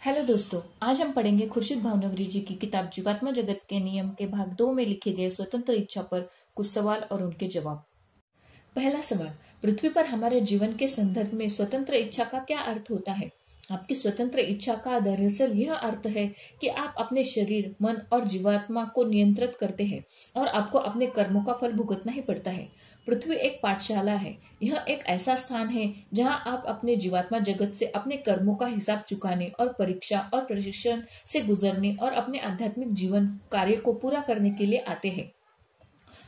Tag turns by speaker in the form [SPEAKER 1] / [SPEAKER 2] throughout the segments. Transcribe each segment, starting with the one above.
[SPEAKER 1] Hello दोस्तों, आज हम पढ़ेंगे खुर्शीद भावनगरी जी की किताब जीवात्मा जगत के नियम के भाग 2 में लिखे गए स्वतंत्र इच्छा पर कुछ सवाल और उनके जवाब। पहला सवाल, पृथ्वी पर हमारे जीवन के संदर्भ में स्वतंत्र इच्छा का क्या अर्थ होता है? आपकी स्वतंत्र इच्छा का दरअसल यह अर्थ है कि आप अपने शरीर, मन और जीवात्मा को नियंत्रित करते हैं और आपको अपने कर्मों का फल भुगतना ही पड़ता है। पृथ्वी एक पाठशाला है। यह एक ऐसा स्थान है जहां आप अपने जीवात्मा जगत से अपने कर्मों का हिसाब चुकाने और परीक्षा और प्रशिक्षण से गुजरने और अपने आध्यात्मिक जीवन कार्य को पूरा करने के लिए आते हैं।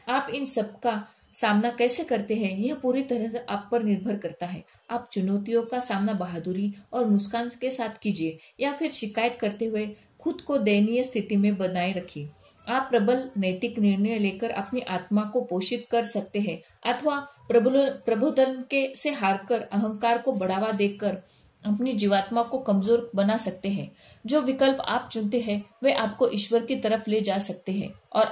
[SPEAKER 1] आप इन सब का सामना कैसे करते हैं, यह पूरी तरह से आप पर निर्भर करता है। आप चुनौतियों का सामना बहादुरी और मुस्कान के साथ कीजिए या फिर शिकायत करते हुए खुद को दयनीय स्थिति में बनाए रखिए। आप प्रबल नैतिक निर्णय लेकर अपनी आत्मा को पोषित कर सकते हैं अथवा प्रबोधन के से हारकर अहंकार को बढ़ावा देकर अपनी जीवात्मा को कमजोर बना सकते हैं। जो विकल्प आप चुनते हैं वे आपको ईश्वर की तरफ ले जा सकते हैं और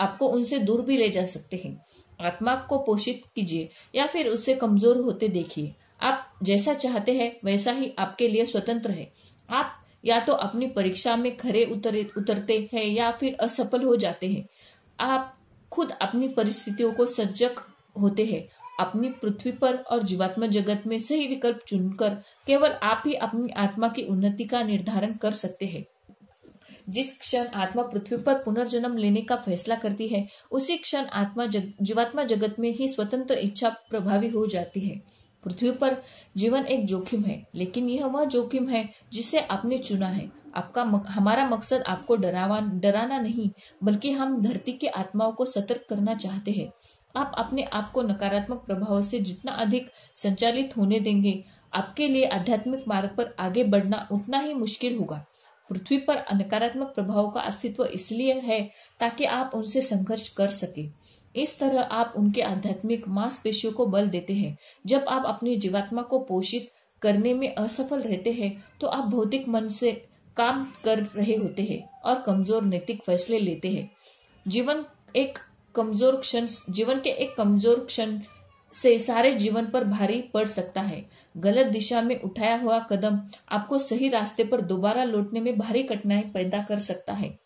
[SPEAKER 1] आपको उनसे दूर भी ले जा सकते हैं। आत्मा को पोषित कीजिए या फिर उससे कमजोर होते देखिए। आप जैसा चाहते हैं वैसा ही आपके लिए स्वतंत्र है। आप या तो अपनी परीक्षा में खरे उतरते हैं या फिर असफल हो जाते हैं। आप खुद अपनी परिस्थितियों को सजग होते हैं। अपनी पृथ्वी पर और जीवात्मा जगत में सही विकल्प चुनकर केवल आप ही अपनी आत्मा की उन्नति का निर्धारण कर सकते हैं। जिस क्षण आत्मा पृथ्वी पर पुनर्जन्म लेने का फैसला करती है, उसी क्षण जीवात्मा जगत में ही स्वतंत्र इच्छा प्रभावी हो जाती है। पृथ्वी पर जीवन एक जोखिम है, लेकिन यह वह जोखिम है जिसे आपने चुना है। हमारा मकसद आपको डराना नहीं, बल्कि हम धरती की आत्माओं को सतर्क करना चाहते हैं। आप अपने आप को नकारात्मक प्रभाव से जितना अधिक संचालित होने देंगे, आपके लिए आध्यात्मिक मार्ग पर आगे बढ़ना उतना ही मुश्किल होगा। पृथ्वी पर नकारात्मक प्रभाव का अस्तित्व इसलिए है ताकि आप उनसे संघर्ष कर सके। इस तरह आप उनके आध्यात्मिक मांसपेशियों को बल देते हैं। जब आप अपनी जीवात्मा को पोषित करने में असफल रहते हैं तो आप भौतिक मन से काम कर रहे होते हैं और कमजोर नैतिक फैसले लेते हैं। जीवन के एक कमजोर क्षण से सारे जीवन पर भारी पड़ सकता है। गलत दिशा में उठाया हुआ कदम आपको सही रास्ते पर दोबारा लौटने में भारी कठिनाई पैदा कर सकता है।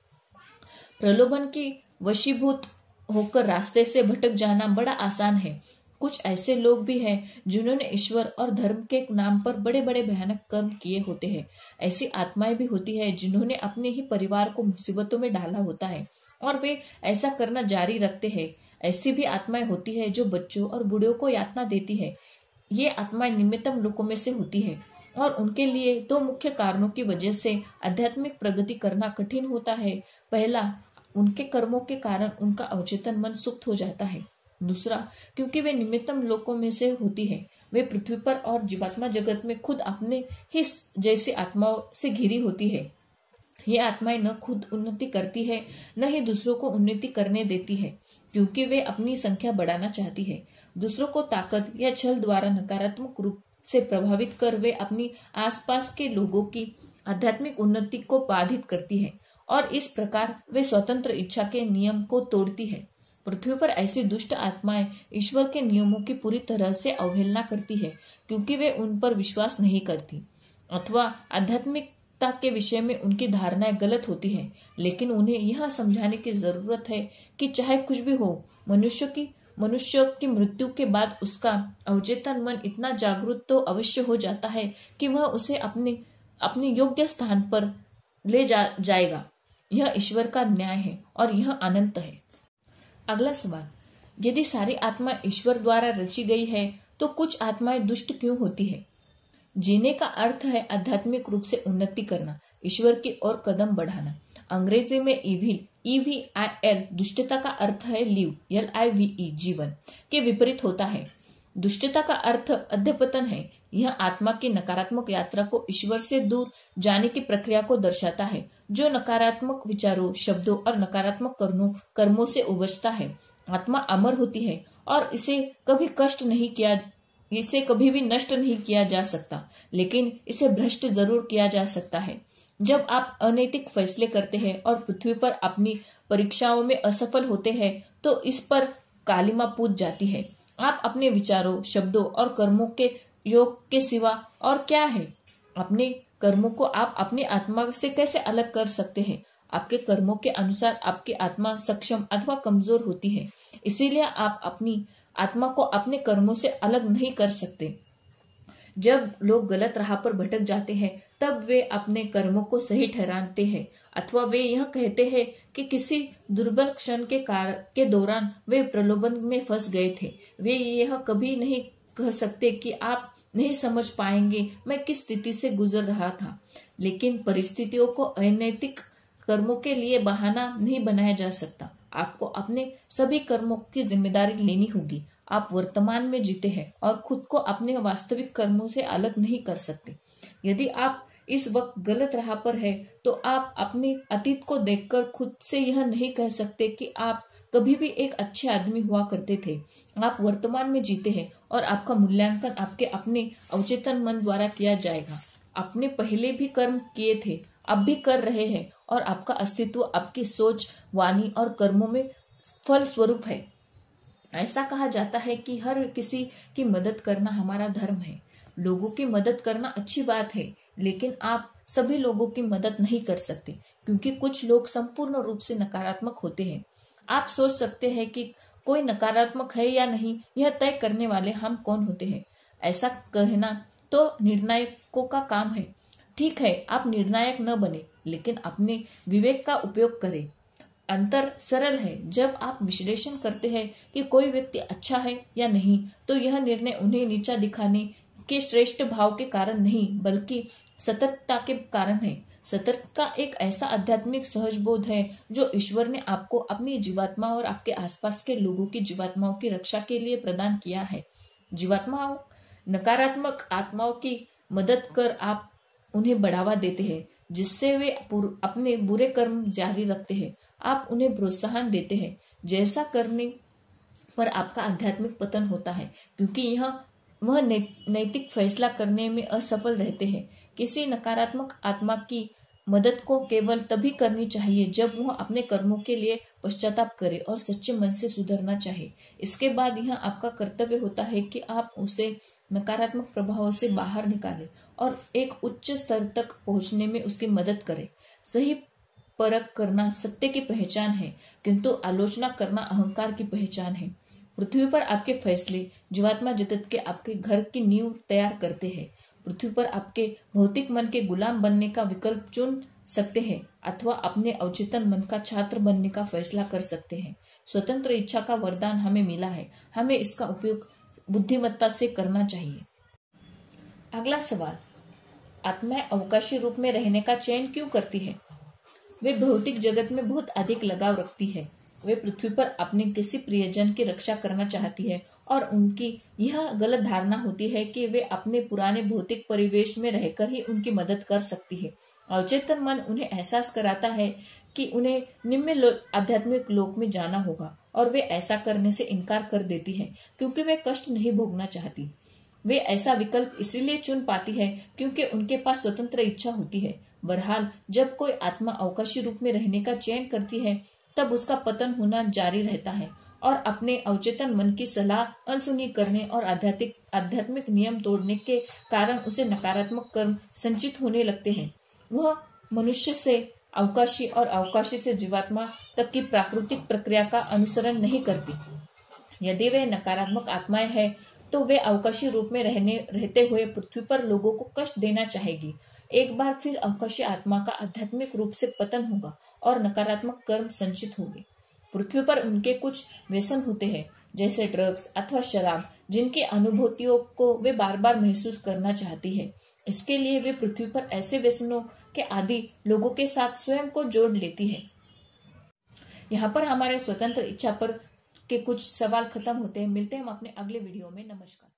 [SPEAKER 1] प्रलोभन की वशीभूत होकर रास्ते से भटक जाना बड़ा आसान है। कुछ ऐसे लोग भी हैं जिन्होंने ईश्वर और धर्म के नाम पर बड़े बड़े भयानक कर्म किए होते हैं। ऐसी आत्माएं भी होती है जिन्होंने अपने ही परिवार को मुसीबतों में डाला होता है और वे ऐसा करना जारी रखते हैं। ऐसी भी आत्माएं होती है जो बच्चों और बूढ़ों को यातना देती है। ये आत्माएं निम्नतम लोकों में से होती है और उनके लिए दो मुख्य कारणों की वजह से आध्यात्मिक प्रगति करना कठिन होता है। पहला, उनके कर्मों के कारण उनका अवचेतन मन सुप्त हो जाता है। दूसरा, क्योंकि वे निम्नतम लोकों में से होती है, वे पृथ्वी पर और जीवात्मा जगत में खुद अपने ही जैसी आत्माओं से घिरी होती है। ये आत्माएं न खुद उन्नति करती है, न ही दूसरों को उन्नति करने देती है, क्योंकि वे अपनी संख्या बढ़ाना चाहती है। दूसरों को ताकत या छल द्वारा नकारात्मक रूप से प्रभावित कर वे अपनी आसपास के लोगों की आध्यात्मिक उन्नति को बाधित करती है और इस प्रकार वे स्वतंत्र इच्छा के नियम को तोड़ती है। पृथ्वी पर ऐसी दुष्ट आत्माएं ईश्वर के नियमों की पूरी तरह से अवहेलना करती है, क्योंकि वे उन पर विश्वास नहीं करती अथवा आध्यात्मिकता के विषय में उनकी धारणाएं गलत होती है। लेकिन उन्हें यह समझाने की जरूरत है कि चाहे कुछ भी हो, मनुष्य की मृत्यु के बाद उसका अवचेतन मन इतना जागरूक तो अवश्य हो जाता है कि वह उसे अपने योग्य स्थान पर ले जाएगा। यह ईश्वर का न्याय है और यह अनंत है। अगला सवाल, यदि सारी आत्मा ईश्वर द्वारा रची गई है तो कुछ आत्माएं दुष्ट क्यों होती है? जीने का अर्थ है आध्यात्मिक रूप से उन्नति करना, ईश्वर की ओर कदम बढ़ाना। अंग्रेजी में इविल, EVIL, दुष्टता का अर्थ है लिव, LIVE, जीवन के विपरीत होता है। दुष्टता का अर्थ अधःपतन है। यह आत्मा की नकारात्मक यात्रा को ईश्वर से दूर जाने की प्रक्रिया को दर्शाता है, जो नकारात्मक विचारों, शब्दों और नकारात्मक कर्मों से उबजता है। आत्मा अमर होती है और इसे कभी भी नष्ट नहीं किया जा सकता, लेकिन इसे भ्रष्ट जरूर किया जा सकता है। जब आप अनैतिक फैसले करते हैं और पृथ्वी पर अपनी परीक्षाओं में असफल होते हैं तो इस पर कालिमा पूज जाती है। आप अपने विचारों, शब्दों और कर्मों के योग के सिवा और क्या है? अपने कर्मों को आप अपनी आत्मा से कैसे अलग कर सकते हैं? आपके कर्मों के अनुसार आपकी आत्मा सक्षम अथवा कमजोर होती है, इसीलिए आप अपनी आत्मा को अपने कर्मों से अलग नहीं कर सकते। जब लोग गलत राह पर भटक जाते हैं तब वे अपने कर्मों को सही ठहराते हैं, अथवा वे यह कहते हैं कि किसी दुर्बल क्षण के दौरान वे प्रलोभन में फंस गए थे। वे यह कभी नहीं कह सकते कि आप नहीं समझ पाएंगे मैं किस स्थिति से गुजर रहा था। लेकिन परिस्थितियों को अनैतिक कर्मों के लिए बहाना नहीं बनाया जा सकता। आपको अपने सभी कर्मों की जिम्मेदारी लेनी होगी। आप वर्तमान में जीते हैं और खुद को अपने वास्तविक कर्मों से अलग नहीं कर सकते। यदि आप इस वक्त गलत राह पर है तो आप अपने अतीत को देखकर खुद से यह नहीं कह सकते कि आप कभी भी एक अच्छे आदमी हुआ करते थे। आप वर्तमान में जीते हैं और आपका मूल्यांकन आपके अपने अवचेतन मन द्वारा किया जाएगा। आपने पहले भी कर्म किए थे, अब भी कर रहे हैं और आपका अस्तित्व आपकी सोच, वाणी और कर्मों में फल स्वरूप है। ऐसा कहा जाता है कि हर किसी की मदद करना हमारा धर्म है। लोगों की मदद करना अच्छी बात है, लेकिन आप सभी लोगों की मदद नहीं कर सकते, क्योंकि कुछ लोग संपूर्ण रूप से नकारात्मक होते हैं। आप सोच सकते हैं कि कोई नकारात्मक है या नहीं, यह तय करने वाले हम कौन होते हैं। ऐसा कहना तो निर्णायकों का काम है। ठीक है, आप निर्णायक न बने, लेकिन अपने विवेक का उपयोग करें। अंतर सरल है। जब आप विश्लेषण करते हैं कि कोई व्यक्ति अच्छा है या नहीं, तो यह निर्णय उन्हें नीचा दिखाने के श्रेष्ठ भाव के कारण नहीं, बल्कि सतर्कता के कारण है। सतर्कता एक ऐसा आध्यात्मिक सहजबोध है जो ईश्वर ने आपको अपनी जीवात्मा और आपके आसपास के लोगों की जीवात्माओं की रक्षा के लिए प्रदान किया है। जीवात्माओं, नकारात्मक आत्माओं की मदद कर आप उन्हें बढ़ावा देते हैं, जिससे वे अपने बुरे कर्म जारी रखते हैं। आप उन्हें प्रोत्साहन देते हैं। जैसा करने पर आपका आध्यात्मिक पतन होता है, क्योंकि वह नैतिक फैसला करने में असफल रहते हैं। किसी नकारात्मक आत्मा की मदद को केवल तभी करनी चाहिए जब वह अपने कर्मों के लिए पश्चाताप करे और सच्चे मन से सुधरना चाहे। इसके बाद यह आपका कर्तव्य होता है कि आप उसे नकारात्मक प्रभावों से बाहर निकालें और एक उच्च स्तर तक पहुंचने में उसकी मदद करें। सही परख करना सत्य की पहचान है, किंतु आलोचना करना अहंकार की पहचान है। पृथ्वी पर आपके फैसले जीवात्मा जगत के आपके घर की नींव तैयार करते हैं। पृथ्वी पर आपके भौतिक मन के गुलाम बनने का विकल्प चुन सकते हैं, अथवा अपने अवचेतन मन का छात्र बनने का फैसला कर सकते हैं। स्वतंत्र इच्छा का वरदान हमें मिला है, हमें इसका उपयोग बुद्धिमत्ता से करना चाहिए। अगला सवाल, आत्माएं अवकाशी रूप में रहने का चयन क्यों करती है? वे भौतिक जगत में बहुत अधिक लगाव रखती है। वे पृथ्वी पर अपने किसी प्रियजन की रक्षा करना चाहती है और उनकी यह गलत धारणा होती है कि वे अपने पुराने भौतिक परिवेश में रहकर ही उनकी मदद कर सकती है। अवचेतन मन उन्हें एहसास कराता है कि उन्हें निम्न आध्यात्मिक लोक में जाना होगा, और वे ऐसा करने से इनकार कर देती है क्योंकि वे कष्ट नहीं भोगना चाहती। वे ऐसा विकल्प इसीलिए चुन पाती है क्योंकि उनके पास स्वतंत्र इच्छा होती है। बहरहाल, जब कोई आत्मा अवकाशी रूप में रहने का चयन करती है, तब उसका पतन होना जारी रहता है और अपने अवचेतन मन की सलाह अनसुनी करने और आध्यात्मिक नियम तोड़ने के कारण उसे नकारात्मक कर्म संचित होने लगते हैं। वह मनुष्य से अवकाशी और अवकाशी से जीवात्मा तक की प्राकृतिक प्रक्रिया का अनुसरण नहीं करती। यदि वे नकारात्मक आत्माएं हैं, तो वे अवकाशी रूप में रहते हुए पृथ्वी पर लोगों को कष्ट देना चाहेगी। एक बार फिर अवकाशी आत्मा का आध्यात्मिक रूप से पतन होगा और नकारात्मक कर्म संचित होंगे। पृथ्वी पर उनके कुछ व्यसन होते हैं, जैसे ड्रग्स अथवा शराब, जिनकी अनुभूतियों को वे बार बार महसूस करना चाहती है। इसके लिए वे पृथ्वी पर ऐसे व्यसनों के आदि लोगों के साथ स्वयं को जोड़ लेती है। यहाँ पर हमारे स्वतंत्र इच्छा पर के कुछ सवाल खत्म होते हैं। मिलते हैं हम अपने अगले वीडियो में। नमस्कार।